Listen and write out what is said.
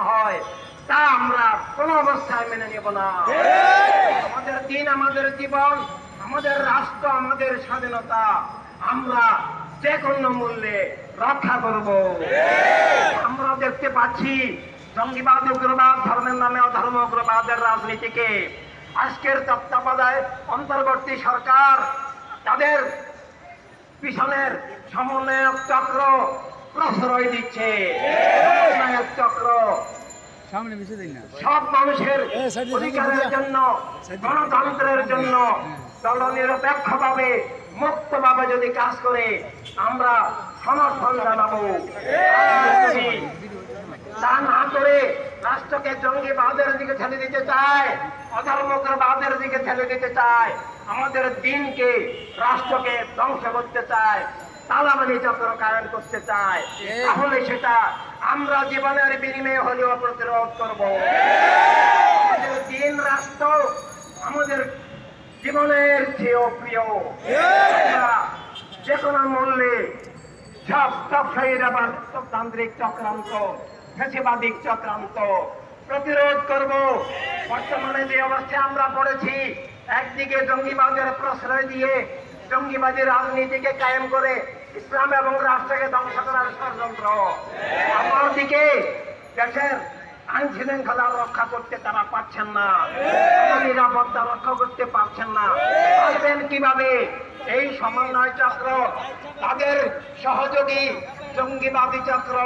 হয়, তা আমরা কোনো অবস্থায় মেনে নেব না। আমাদের দিন, আমাদের জীবন, আমাদের রাষ্ট্র, আমাদের স্বাধীনতা আমরা যে কোনো মূল্যে রক্ষা করব। আমরা দেখতে পাচ্ছি জঙ্গিবাদ, উগ্রবাদ, ধর্মের নামে অধর্ম উগ্রবাদের রাজনীতিকে আজকের তত্ত্বাবধায়ক অন্তর্বর্তী সরকার তাদের পিছনের সমন্বয়ক চক্র প্রশ্রয় দিচ্ছে। সমন্বয়ক চক্র সব মানুষের অধিকারের জন্য, গণতন্ত্রের জন্য দলনিরপেক্ষভাবে মুক্তভাবে যদি কাজ করে আমরা সমর্থন জানাবো। তা না করে রাষ্ট্রকে জঙ্গিবাদের দিকে ঠেলে দিতে চায়, অধর্মবাদের দিকে ঠেলে দিতে চায়, আমাদের দিনকে, রাষ্ট্রকে ধ্বংস করতে চায়, তালাবানি চক্র কায়েম করতে চায়, তাহলে সেটা আমরা জীবনের বিনিময়ে হলেও প্রতিরোধ করব। আমাদের দিন, রাষ্ট্র আমাদের জীবনের চেয়েও প্রিয়। যে কোনো মূল্যে সব ব্যবসায়ীরা বাস্তবতান্ত্রিক চক্রান্ত, ফ্যাসিবাদিক চক্রান্ত প্রতিরোধ করব। বর্তমানে যে অবস্থায় আমরা পড়েছি, একদিকে জঙ্গিবাদের প্রশ্রয় দিয়ে জঙ্গিবাদী রাজনীতিকে কায়েম করে ইসলাম এবং রাষ্ট্রকে ধ্বংস করার ষড়যন্ত্র, অপরদিকে দেশের আইন শৃঙ্খলা রক্ষা করতে তারা পারছেন না, নিরাপত্তা রক্ষা করতে পারছেন না। পারবেন কিভাবে? এই সমন্বয় চক্র, তাদের সহযোগী জঙ্গিবাদী চক্র